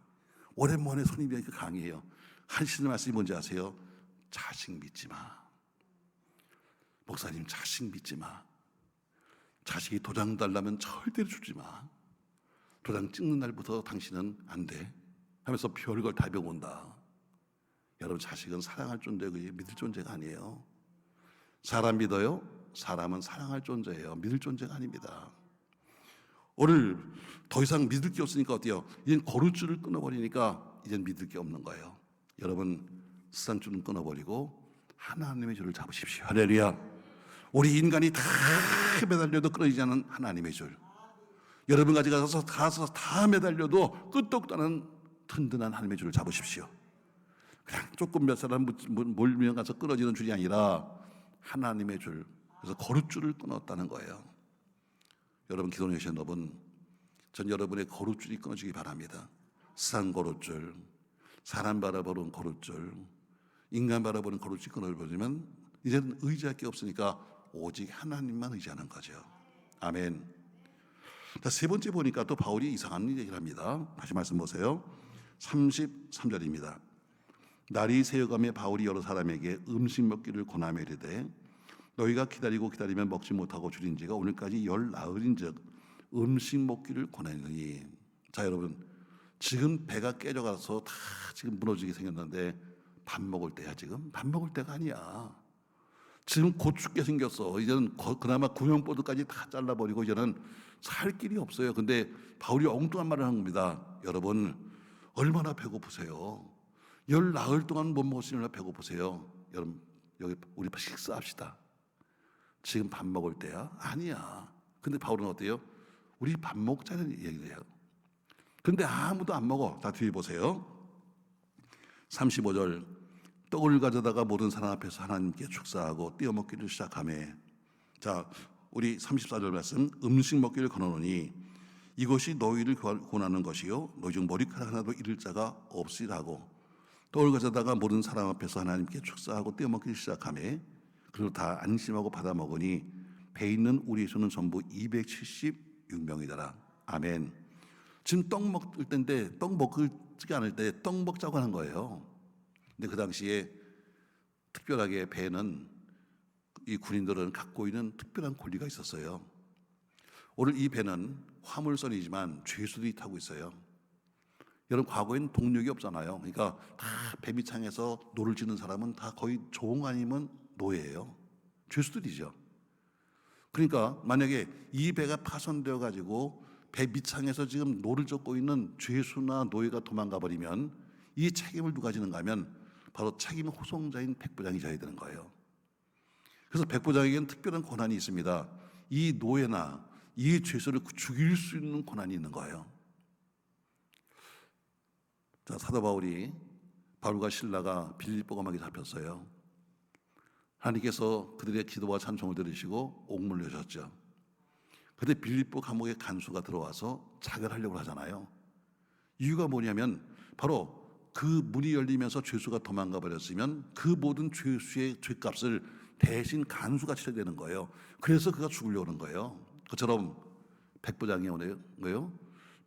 S2: 오랜만에 손님이 오니까 강의해요. 하시는 말씀이 뭔지 아세요? 자식 믿지 마. 목사님, 자식 믿지 마. 자식이 도장 달라면 절대로 주지 마. 도장 찍는 날부터 당신은 안 돼 하면서 별걸 다 배워온다. 여러분, 자식은 사랑할 존재고 믿을 존재가 아니에요. 사람 믿어요? 사람은 사랑할 존재예요. 믿을 존재가 아닙니다. 오늘 더 이상 믿을 게 없으니까 어때요? 이젠 거루줄을 끊어버리니까 이젠 믿을 게 없는 거예요. 여러분, 수산줄은 끊어버리고 하나님의 줄을 잡으십시오. 할렐루야. 우리 인간이 다 매달려도 끊어지지 않는 하나님의 줄. 여러분 가지 가서 다 매달려도 끝도 없다는 든든한 하나님의 줄을 잡으십시오. 그냥 조금 몇 사람 몰면 가서 끊어지는 줄이 아니라 하나님의 줄. 그래서 거룻줄을 끊었다는 거예요. 여러분, 기도해 주신 여러분, 전 여러분의 거룻줄이 끊어지기 바랍니다. 산 거룻줄, 사람 바라보는 거룻줄, 인간 바라보는 거룻줄이 끊어버리면 이제는 의지할 게 없으니까 오직 하나님만 의지하는 거죠. 아멘. 자, 세 번째 보니까 또 바울이 이상한 얘기를 합니다. 다시 말씀 보세요. 33절입니다. 날이 새어가며 바울이 여러 사람에게 음식 먹기를 권하며 이르되 너희가 기다리면 먹지 못하고 줄인 지가 오늘까지 열 나흘인즉 음식 먹기를 권하느니. 자, 여러분, 지금 배가 깨져가서 다 지금 무너지게 생겼는데 밥 먹을 때야. 지금 밥 먹을 때가 아니야. 지금 곧 죽게 생겼어. 이제는 그나마 구명보드까지 다 잘라버리고 이제는 살 길이 없어요. 근데 바울이 엉뚱한 말을 한 겁니다. 여러분, 얼마나 배고프세요? 열 나흘 동안 못 먹었으니 배고프세요. 여러분, 여기 우리 식사합시다. 지금 밥 먹을 때야? 아니야. 근데 바울은 어때요? 우리 밥 먹자는 얘기를 해요. 근데 아무도 안 먹어. 다 뒤에 보세요. 35절. 떡을 가져다가 모든 사람 앞에서 하나님께 축사하고 떼어 먹기를 시작하매. 자, 우리 34절 말씀. 음식 먹기를 권하노니 이것이 너희를 권하는 것이요 너희 중 머리카락 하나도 잃을 자가 없으리라고. 떡을 가져다가 모든 사람 앞에서 하나님께 축사하고 떼어 먹기를 시작하매. 그리고 다 안심하고 받아 먹으니 배 있는 우리 수는 전부 276명이더라. 아멘. 지금 떡 먹을 때인데 떡 먹지 않을 때 떡 먹자고 하는 거예요. 근데 그 당시에 특별하게 배는 이 군인들은 갖고 있는 특별한 권리가 있었어요. 오늘 이 배는 화물선이지만 죄수들이 타고 있어요. 여러분, 과거에는 동력이 없잖아요. 그러니까 다 배 밑창에서 노를 지는 사람은 다 거의 종 아니면 노예예요. 죄수들이죠. 그러니까 만약에 이 배가 파손되어 가지고 배 밑창에서 지금 노를 젓고 있는 죄수나 노예가 도망가 버리면 이 책임을 누가 지는가 하면 바로 책임 호송자인 백부장이 져야 되는 거예요. 그래서 백부장에게는 특별한 권한이 있습니다. 이 노예나 이 죄수를 죽일 수 있는 권한이 있는 거예요. 자, 사도 바울과 실라가 빌립보 감옥에 잡혔어요. 하나님께서 그들의 기도와 찬송을 들으시고 옥문을 여셨죠. 그때 빌립보 감옥에 간수가 들어와서 자결하려고 하잖아요. 이유가 뭐냐면 바로 그 문이 열리면서 죄수가 도망가 버렸으면 그 모든 죄수의 죄값을 대신 간수가 치러야 되는 거예요. 그래서 그가 죽으려고 하는 거예요. 그처럼 백부장이 오는 거예요.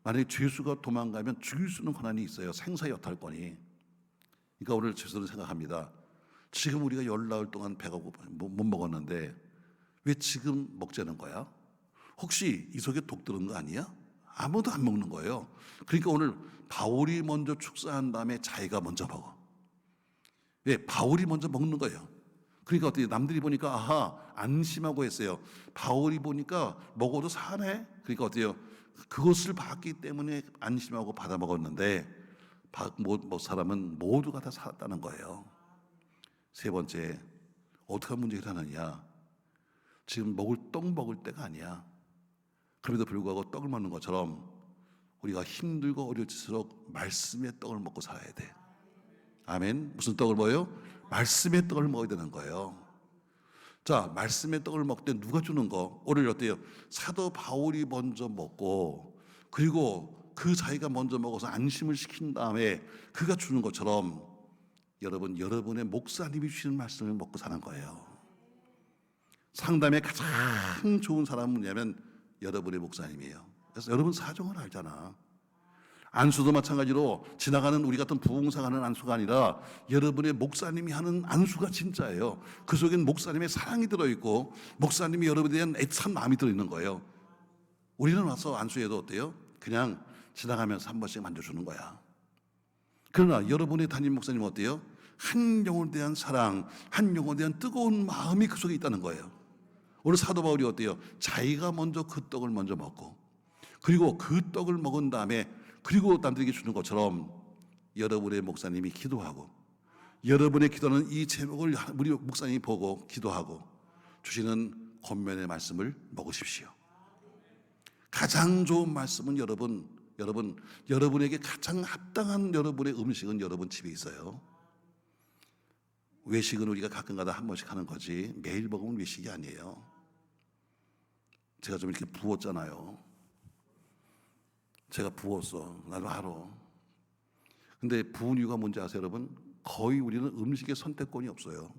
S2: 만약에 죄수가 도망가면 죽일 수 있는 권한이 있어요. 생사 여탈권이. 그러니까 오늘 죄수들은 생각합니다. 지금 우리가 열 나흘 동안 배가 못 먹었는데 왜 지금 먹자는 거야? 혹시 이 속에 독 들은 거 아니야? 아무도 안 먹는 거예요. 그러니까 오늘 바울이 먼저 축사한 다음에 자기가 먼저 먹어. 왜? 바울이 먼저 먹는 거예요. 그러니까 어떻게 남들이 보니까 아하 안심하고 했어요. 바울이 보니까 먹어도 사네. 그러니까 어때요? 그것을 봤기 때문에 안심하고 받아 먹었는데 사람은 모두가 다 살았다는 거예요. 세 번째, 어떻게 문제가 일어나느냐? 지금 떡 먹을 때가 아니야. 그럼에도 불구하고 떡을 먹는 것처럼 우리가 힘들고 어려질수록 말씀의 떡을 먹고 살아야 돼. 아멘. 무슨 떡을 먹어요? 말씀의 떡을 먹어야 되는 거예요. 자, 말씀의 떡을 먹을 때 누가 주는 거? 오늘 어때요? 사도 바울이 먼저 먹고 그리고 그 자기가 먼저 먹어서 안심을 시킨 다음에 그가 주는 것처럼 여러분의 목사님이 주시는 말씀을 먹고 사는 거예요. 상담에 가장 좋은 사람은 뭐냐면 여러분의 목사님이에요. 그래서 여러분 사정을 알잖아. 안수도 마찬가지로 지나가는 우리 같은 부흥사가 하는 안수가 아니라 여러분의 목사님이 하는 안수가 진짜예요. 그 속엔 목사님의 사랑이 들어있고 목사님이 여러분에 대한 애찬 마음이 들어있는 거예요. 우리는 와서 안수해도 어때요? 그냥 지나가면서 한 번씩 만져주는 거야. 그러나 여러분의 담임 목사님은 어때요? 한 영혼에 대한 사랑, 한 영혼에 대한 뜨거운 마음이 그 속에 있다는 거예요. 오늘 사도 바울이 어때요? 자기가 먼저 그 떡을 먼저 먹고 그리고 그 떡을 먹은 다음에 그리고 남들에게 주는 것처럼 여러분의 목사님이 기도하고 여러분의 기도는 이 제목을 우리 목사님이 보고 기도하고 주시는 권면의 말씀을 먹으십시오. 가장 좋은 말씀은 여러분에게 가장 합당한 여러분의 음식은 여러분 집에 있어요. 외식은 우리가 가끔가다 한 번씩 하는 거지 매일 먹으면 외식이 아니에요. 제가 좀 이렇게 부었잖아요. 제가 부었어. 나도 알아. 근데 부은 이유가 뭔지 아세요, 여러분? 거의 우리는 음식의 선택권이 없어요.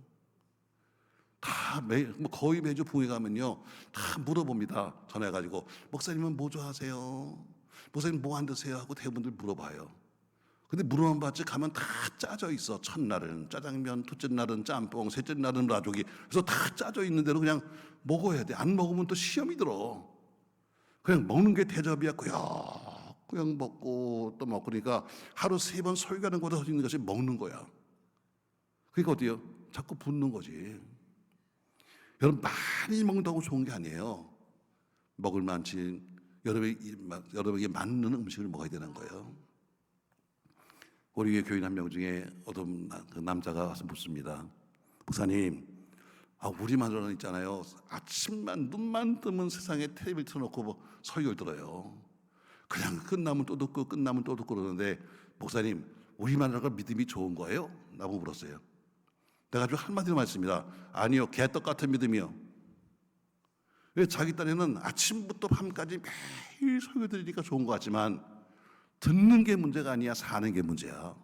S2: 거의 매주 부에 가면요, 다 물어봅니다. 전화해가지고 목사님은 뭐 좋아하세요? 목사님 뭐 안 드세요? 하고 대부분들 물어봐요. 근데 물어만 봤지 가면 다 짜져 있어. 첫날은 짜장면, 둘째 날은 짬뽕, 셋째 날은 라조기. 그래서 다 짜져 있는 대로 그냥 먹어야 돼. 안 먹으면 또 시험이 들어. 그냥 먹는 게 대접이야. 그냥 먹고 또 먹고 그러니까 하루 3번 설교하는 것보다 더 있는 것이 먹는 거야. 그러니까 어때요? 자꾸 붓는 거지. 여러분 많이 먹는다고 좋은 게 아니에요. 먹을 만치 여러분에게 맞는 음식을 먹어야 되는 거예요. 우리 교회 교인 한 명 중에 어떤 그 남자가 와서 묻습니다. 목사님, 우리 마누라는 있잖아요. 아침만 눈만 뜨면 세상에 텔레비를 틀어놓고 뭐 설교를 들어요. 그냥 끝나면 또 듣고 끝나면 또 듣고 그러는데 목사님, 우리 마누라가 믿음이 좋은 거예요? 라고 물었어요. 내가 아주 한마디로 말했습니다. 아니요, 개떡 같은 믿음이요. 왜 자기 딴에는 아침부터 밤까지 매일 설교 들으니까 좋은 것 같지만 듣는 게 문제가 아니야, 사는 게 문제야.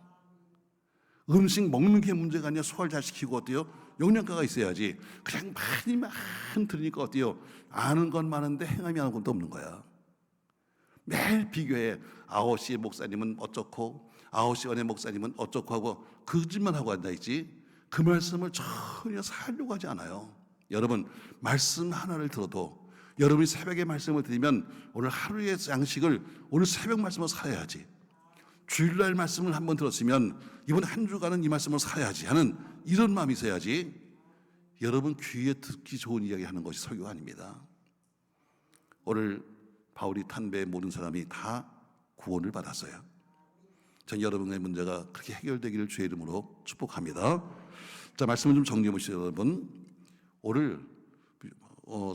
S2: 음식 먹는 게 문제가 아니야. 소화를 잘 시키고 어때요? 영양가가 있어야지. 그냥 많이 들으니까 어때요? 아는 건 많은데 행함이 하는 것도 없는 거야. 매일 비교해. 9시에 목사님은 어쩌고 9시 반에 목사님은 어쩌고 하고 거짓말 하고 앉아있지. 그 말씀을 전혀 살려고 하지 않아요. 여러분 말씀 하나를 들어도 여러분이 새벽에 말씀을 드리면 오늘 하루의 양식을 오늘 새벽 말씀으로 살아야지. 주일날 말씀을 한번 들었으면 이번 한 주간은 이 말씀을 살아야지 하는 이런 마음이 있어야지. 여러분 귀에 듣기 좋은 이야기 하는 것이 설교가 아닙니다. 오늘 바울이 탄 배의 모든 사람이 다 구원을 받았어요. 전 여러분의 문제가 그렇게 해결되기를 주의 이름으로 축복합니다. 자, 말씀을 좀 정리해 보시죠, 여러분. 오늘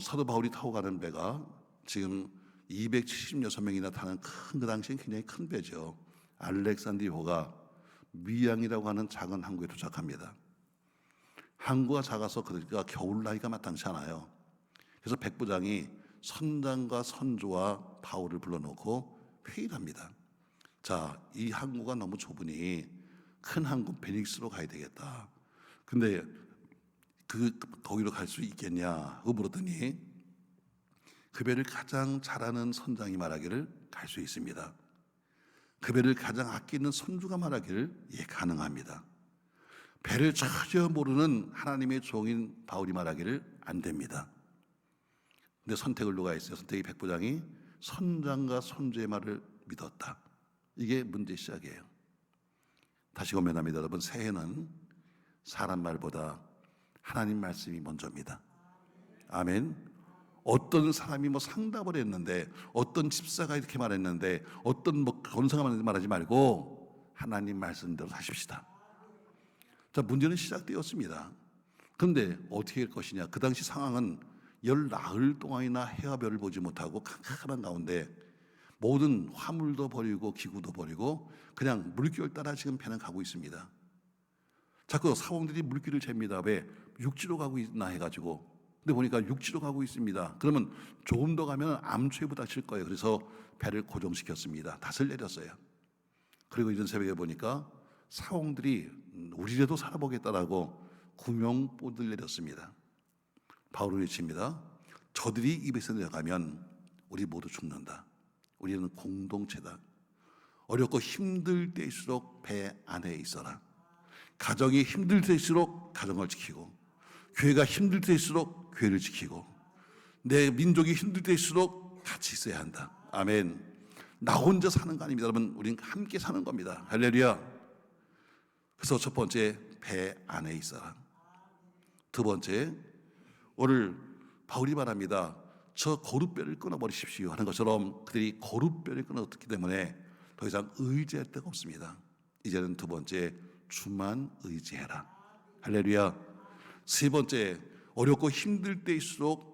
S2: 사도 바울이 타고 가는 배가 지금 276명이나 타는 큰, 그 당시엔 굉장히 큰 배죠. 알렉산드리아가 미양이라고 하는 작은 항구에 도착합니다. 항구가 작아서 그러니까 겨울 나기가 마땅치 않아요. 그래서 백부장이 선장과 선조와 바울을 불러놓고 회의를 합니다. 자, 이 항구가 너무 좁으니 큰 항구 베닉스로 가야 되겠다. 근데 거기로 갈 수 있겠냐고 물었더니 그 배를 가장 잘하는 선장이 말하기를 갈 수 있습니다. 그 배를 가장 아끼는 선주가 말하기를 예, 가능합니다. 배를 전혀 모르는 하나님의 종인 바울이 말하기를 안 됩니다. 근데 선택을 누가 했어요? 선택이 백부장이 선장과 선주의 말을 믿었다. 이게 문제 시작이에요. 다시 고면합니다. 여러분, 새해는 사람 말보다 하나님 말씀이 먼저입니다. 아멘. 어떤 사람이 상답을 했는데, 어떤 집사가 이렇게 말했는데, 어떤 권사가 말하지 말고 하나님 말씀대로 하십시다. 자, 문제는 시작되었습니다. 그런데 어떻게 할 것이냐? 그 당시 상황은 열 나흘 동안이나 해와 별을 보지 못하고 캄캄한 가운데 모든 화물도 버리고 기구도 버리고 그냥 물결 따라 지금 배는 가고 있습니다. 자꾸 사원들이 물길을 잽니다. 왜? 육지로 가고 있나 해가지고. 근데 보니까 육지로 가고 있습니다. 그러면 조금 더 가면 암초에 부닥칠 거예요. 그래서 배를 고정시켰습니다. 닷을 내렸어요. 그리고 이런 새벽에 보니까 사원들이 우리라도 살아보겠다라고 구명보드를 내렸습니다. 바울은 외칩니다. 저들이 입에서 내려가면 우리 모두 죽는다. 우리는 공동체다. 어렵고 힘들 때일수록 배 안에 있어라. 가정이 힘들 때일수록 가정을 지키고, 교회가 힘들 때일수록 교회를 지키고, 내 민족이 힘들 때일수록 같이 있어야 한다. 아멘. 나 혼자 사는 거 아닙니다, 여러분. 우린 함께 사는 겁니다. 할렐루야. 그래서 첫 번째, 배 안에 있어라. 두 번째, 오늘 바울이 말합니다. 저 고룻뼈를 끊어버리십시오 하는 것처럼 그들이 고룻뼈를 끊었기 때문에 더 이상 의지할 데가 없습니다. 이제는 두 번째, 주만 의지해라. 할렐루야. 세 번째, 어렵고 힘들 때일수록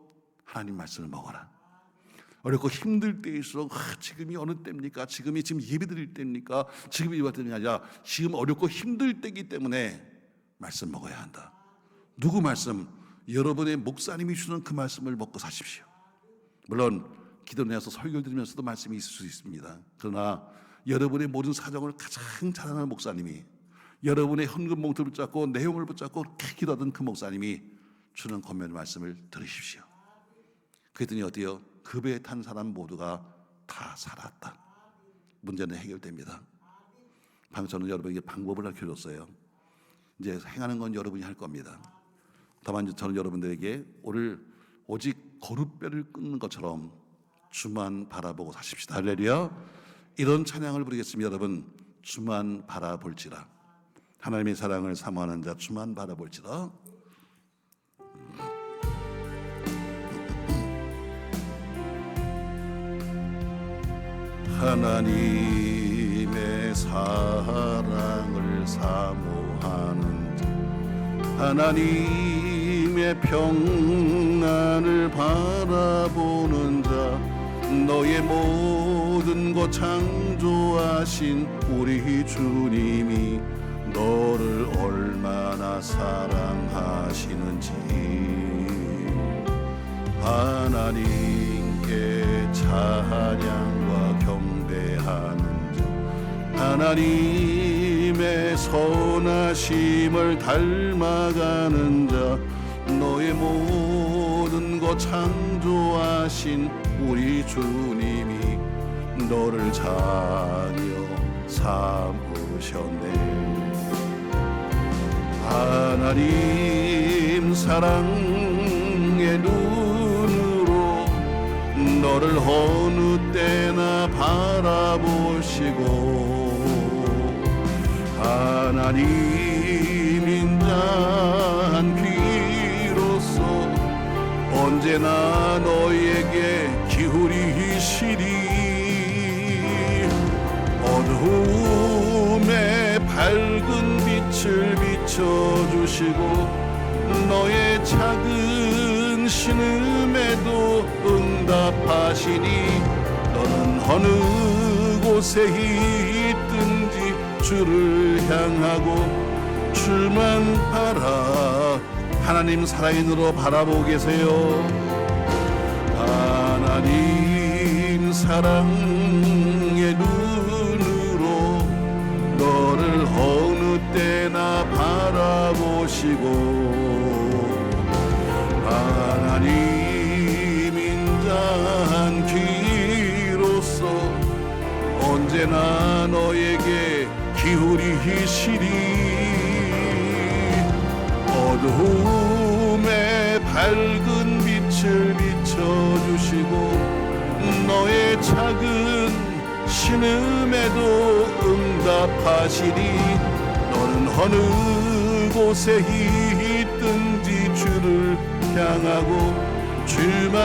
S2: 하나님 말씀을 먹어라. 어렵고 힘들 때일수록 지금이 어느 때입니까? 지금 예배드릴 때입니까? 지금이 이와 때문이 아니라 지금 어렵고 힘들 때이기 때문에 말씀 먹어야 한다. 누구 말씀? 여러분의 목사님이 주는 그 말씀을 먹고 사십시오. 물론 기도 내서 설교를 드리면서도 말씀이 있을 수 있습니다. 그러나 여러분의 모든 사정을 가장 잘 아는 목사님이, 여러분의 헌금 봉투를 붙잡고 내용을 붙잡고 그렇게 기도하던 그 목사님이 주는 권면의 말씀을 들으십시오. 그랬더니 어때요? 그 배에 탄 사람 모두가 다 살았다. 문제는 해결됩니다. 방금 저는 여러분에게 방법을 알려줬어요. 이제 행하는 건 여러분이 할 겁니다. 다만 저는 여러분들에게 오늘 오직 고룻뼈를 끊는 것처럼 주만 바라보고 사십시다. 할렐루야. 이런 찬양을 부르겠습니다. 여러분, 주만 바라볼지라. 하나님의 사랑을 사모하는 자 주만 바라볼지라. 하나님의 사랑을 사모하는 자, 하나님의 평안을 바라보는 자, 너의 모든 것 창조하신 우리 주님이 너를 얼마나 사랑하시는지 하나님께 찬양과 경배하는 자, 하나님의 선하심을 닮아가는 자, 너의 모든 것 창조하신 우리 주님이 너를 자녀 삼으셨네. 하나님 사랑의 눈으로 너를 어느 때나 바라보시고 하나님 인자한 귀로서 언제나 너에게 기울이시리. 어두움에 밝은 빛을 비춰주시고 너의 작은 신음에도 응답하시니 너는 어느 곳에 있든지 주를 향하고 주만 바라. 하나님 사랑의 눈으로 바라보고 계세요. 하나님 사랑의 눈으로 너를 어느 때나 바라보시고 하나님 인자한 귀로서 언제나 너에게 기울이시리. 어두움에 밝은 빛을 비춰주시고 너의 작은 신음에도 응답하시니 너는 어느 곳에 있든지 주를 향하고 주만.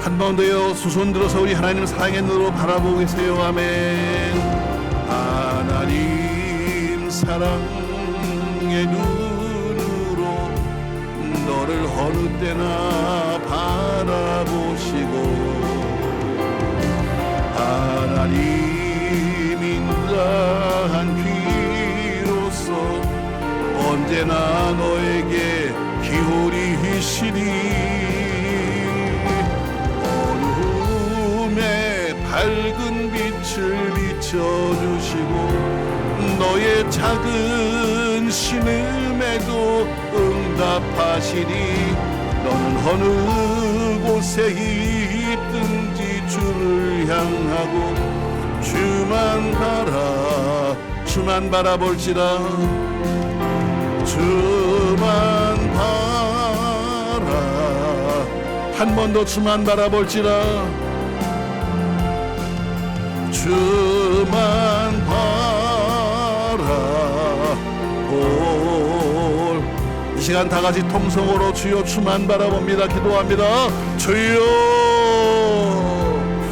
S2: 한 번 더요. 두 손 들어서 우리 하나님 사랑의 눈으로 바라보고 계세요. 아멘. 하나님 사랑의 눈으로 너를 어느 때나 바라보시고 하나님 인자한 귀로서 언제나 너에게 기울이시니. 어두움에 밝은 빛을 비춰주시고 너의 작은 신음에도 응답하시니 너는 어느 곳에 있든지 주를 향하고 주만 바라볼지라 주만 바라 한 번 더 주만 바라볼지라 주만 바라볼 이 시간 다 같이 통성으로 주여 주만 바라봅니다. 기도합니다. 주여